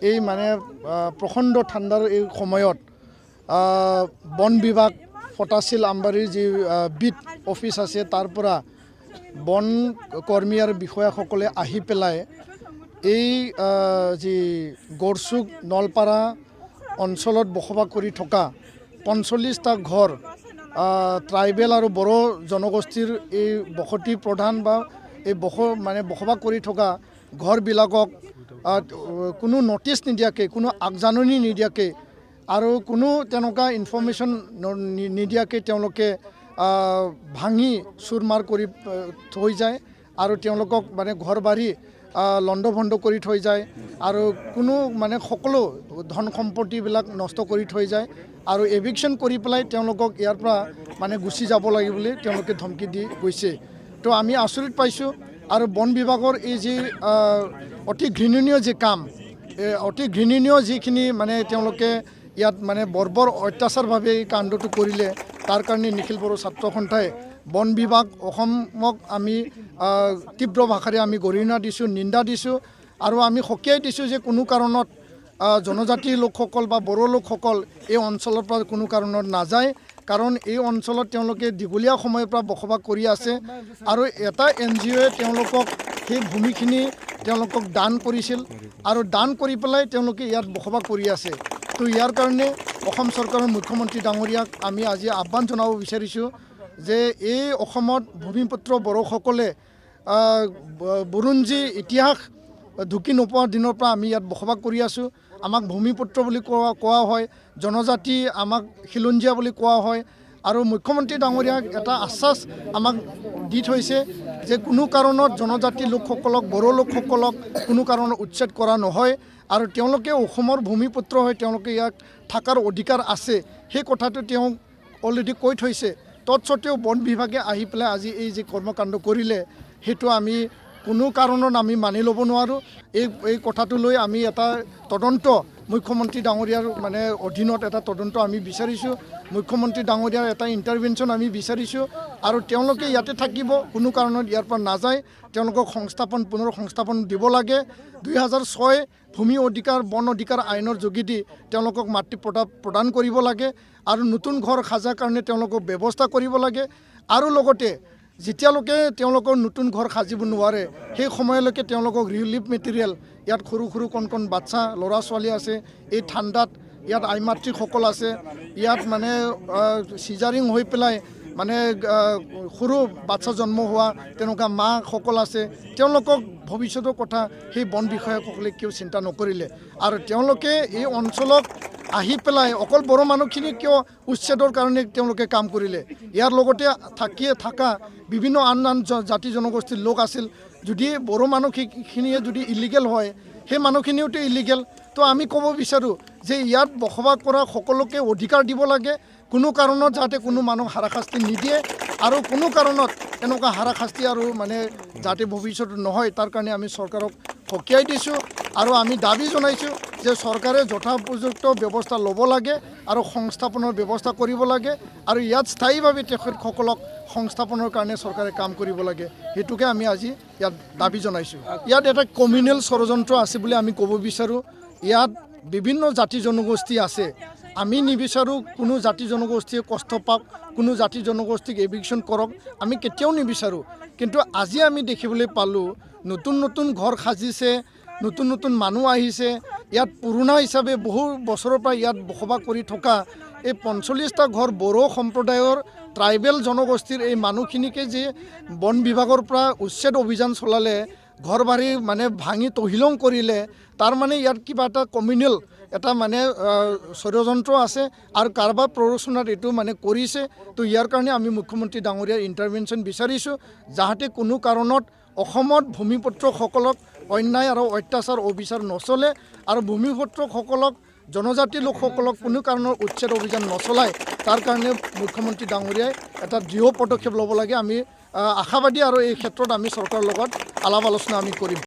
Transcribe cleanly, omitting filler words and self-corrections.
এই মানে প্ৰখণ্ড ঠাণ্ডাৰ এই সময়ত বন বিভাগ ফটাশিল আমবাৰীৰ যি বিট অফিচ আছে তাৰ পৰা বন কৰ্মী আৰু বিষয়াসকলে আহি পেলাই এই যি গড়চুক নলপাৰা অঞ্চলত বসবাস কৰি থকা ৪৫টা ঘৰ ট্ৰাইবেল আৰু বড়ো জনগোষ্ঠীৰ এই বসতি প্ৰধান বা এই বসবাস কৰি থকা ঘৰবিলাকক কোনো নটিচ নিদিয়াকৈ কোনো আগজাননী নিদিয়াকৈ আৰু কোনো তেনেকুৱা ইনফৰ্মেশ্যন নিদিয়াকৈ তেওঁলোকে ভাঙি চুৰমাৰ কৰি থৈ যায় আৰু তেওঁলোকক মানে ঘৰ বাৰী লণ্ড ভণ্ড কৰি থৈ যায় আৰু কোনো মানে সকলো ধন সম্পত্তিবিলাক নষ্ট কৰি থৈ যায় আৰু এভিকশ্যন কৰি পেলাই তেওঁলোকক ইয়াৰ পৰা মানে গুচি যাব লাগে বুলি তেওঁলোকে ধমকি দি গৈছে। তো আমি আচৰিত পাইছোঁ আৰু বন বিভাগৰ এই যি অতি ঘৃণনীয় যি কাম অতি ঘৃণনীয় যিখিনি মানে তেওঁলোকে ইয়াত মানে বৰ্বৰ অত্যাচাৰভাৱে এই কাণ্ডটো কৰিলে তাৰ কাৰণে নিখিল বড়ো ছাত্ৰ সন্থাই বন বিভাগ অসমক আমি তীব্ৰ ভাষাৰে আমি গৰিহণা দিছোঁ, নিন্দা দিছোঁ আৰু আমি সকীয়াই দিছোঁ যে কোনো কাৰণত জনজাতিৰ লোকসকল বা বড়ো লোকসকল এই অঞ্চলৰ পৰা কোনো কাৰণত নাযায়, কাৰণ এই অঞ্চলত তেওঁলোকে দীঘলীয়া সময়ৰ পৰা বসবাস কৰি আছে আৰু এটা NGOয়ে তেওঁলোকক সেই ভূমিখিনি তেওঁলোকক দান কৰিছিল আৰু দান কৰি পেলাই তেওঁলোকে ইয়াত বসবাস কৰি আছে। তো ইয়াৰ কাৰণে অসম চৰকাৰৰ মুখ্যমন্ত্ৰী ডাঙৰীয়াক আমি আজি আহ্বান জনাব বিচাৰিছোঁ যে এই অসমত ভূমিপুত্ৰ বড়োসকলে বুৰঞ্জী ইতিহাস ঢুকি নোপোৱাৰ দিনৰ পৰা আমি ইয়াত বসবাস কৰি আছোঁ। আমাক ভূমিপুত্ৰ বুলি কোৱা হয়, জনজাতি আমাক খিলঞ্জীয়া বুলি কোৱা হয় আৰু মুখ্যমন্ত্ৰী ডাঙৰীয়াক এটা আশ্বাস আমাক দি থৈছে যে কোনো কাৰণত জনজাতি লোকসকলক বড়ো লোকসকলক কোনো কাৰণত উচ্ছেদ কৰা নহয় আৰু তেওঁলোকে অসমৰ ভূমিপুত্ৰ হৈ তেওঁলোকে ইয়াক থকাৰ অধিকাৰ আছে, সেই কথাটো তেওঁ অলৰেডি কৈ থৈছে। তৎসত্ত্বেও বন বিভাগে আহি পেলাই আজি এই যি কৰ্মকাণ্ড কৰিলে সেইটো আমি কোনো কাৰণত আমি মানি ল'ব নোৱাৰোঁ। এই কথাটো লৈ আমি এটা তদন্ত মুখ্যমন্ত্ৰী ডাঙৰীয়াৰ মানে অধীনত এটা তদন্ত আমি বিচাৰিছোঁ, মুখ্যমন্ত্ৰী ডাঙৰীয়াৰ এটা ইণ্টাৰভেনশ্যন আমি বিচাৰিছোঁ আৰু তেওঁলোকে ইয়াতে থাকিব, কোনো কাৰণত ইয়াৰ পৰা নাযায়, তেওঁলোকক পুনৰ সংস্থাপন দিব লাগে। 2006 ভূমি অধিকাৰ বন অধিকাৰ আইনৰ যোগেদি তেওঁলোকক মাটি প্ৰদান কৰিব লাগে আৰু নতুন ঘৰ সাজাৰ কাৰণে তেওঁলোকক ব্যৱস্থা কৰিব লাগে আৰু লগতে যেতিয়ালৈকে তেওঁলোকৰ নতুন ঘৰ সাজিব নোৱাৰে সেই সময়লৈকে তেওঁলোকক ৰিলিফ মেটেৰিয়েল ইয়াত সৰু সৰু কণ বাচ্চা ল'ৰা ছোৱালী আছে, এই ঠাণ্ডাত ইয়াত আইমাতৃসকল আছে, ইয়াত মানে চিজাৰিং হৈ পেলাই মানে সৰু বাচ্চা জন্ম হোৱা তেনেকুৱা মাসকল আছে, তেওঁলোকক ভৱিষ্যতৰ কথা সেই বন বিষয়াসকলে কিয় চিন্তা নকৰিলে আৰু তেওঁলোকে এই অঞ্চলত আহি পেলাই অকল বড়ো মানুহখিনি কিয় উচ্ছেদৰ কাৰণে তেওঁলোকে কাম কৰিলে। ইয়াৰ লগতে থকা বিভিন্ন আন জাতি জনগোষ্ঠীৰ লোক আছিল, যদি বড়ো মানুহখিনিয়ে যদি ইলিগেল হয় সেই মানুহখিনিওতো ইলিগেল। তো আমি ক'ব বিচাৰোঁ যে ইয়াত বসবাস কৰা সকলোকে অধিকাৰ দিব লাগে, কোনো কাৰণত যাতে কোনো মানুহ হাৰাশাস্তি নিদিয়ে আৰু কোনো কাৰণত এনেকুৱা হাৰাশাস্তি আৰু মানে যাতে ভৱিষ্যতে নহয় তাৰ কাৰণে আমি চৰকাৰক সকীয়াই দিছোঁ আৰু আমি দাবী জনাইছোঁ যে চৰকাৰে যথোপযুক্ত ব্যৱস্থা ল'ব লাগে আৰু সংস্থাপনৰ ব্যৱস্থা কৰিব লাগে আৰু ইয়াত স্থায়ীভাৱে তেখেতসকলক সংস্থাপনৰ কাৰণে চৰকাৰে কাম কৰিব লাগে, সেইটোকে আমি আজি ইয়াত দাবী জনাইছোঁ। ইয়াত এটা কমিউনেল ষড়যন্ত্ৰ আছে বুলি আমি ক'ব বিচাৰোঁ। ইয়াত বিভিন্ন জাতি জনগোষ্ঠী আছে, আমি নিবিচাৰোঁ কোনো জাতি জনগোষ্ঠীয়ে কষ্ট পাওক, কোনো জাতি জনগোষ্ঠীক এভিকশ্যন কৰক, আমি কেতিয়াও নিবিচাৰোঁ। কিন্তু আজি আমি দেখিবলৈ পালোঁ নতুন ঘৰ সাজিছে, নতুন মানুহ আহিছে, ইয়াত পুৰণা হিচাপে বহু বছৰৰ পৰা ইয়াত বসবাস কৰি থকা এই ৪৫টা ঘৰ বড়ো সম্প্ৰদায়ৰ ট্ৰাইবেল জনগোষ্ঠীৰ এই মানুহখিনিকে যে বন বিভাগৰ পৰা উচ্ছেদ অভিযান চলালে, ঘৰ বাৰী মানে ভাঙি তহিলং কৰিলে, তাৰ মানে ইয়াত কিবা এটা কমিউনেল এটা মানে ষড়যন্ত্ৰ আছে আৰু কাৰোবাৰ প্ৰৰোচনাত এইটো মানে কৰিছে। তো ইয়াৰ কাৰণে আমি মুখ্যমন্ত্ৰী ডাঙৰীয়াৰ ইণ্টাৰভেনশ্যন বিচাৰিছোঁ যাতে কোনো কাৰণত অসমত ভূমিপুত্ৰসকলক অন্যায় আৰু অত্যাচাৰ অবিচাৰ নচলে আৰু ভূমিপুত্ৰসকলক জনজাতি লোকসকলক কোনো কাৰণৰ উচ্ছেদ অভিযান নচলায়, তাৰ কাৰণে মুখ্যমন্ত্ৰী ডাঙৰীয়াই এটা দৃঢ় পদক্ষেপ ল'ব লাগে। আমি আশাবাদী আৰু এই ক্ষেত্ৰত আমি চৰকাৰৰ লগত আলাপ আলোচনা আমি কৰিম।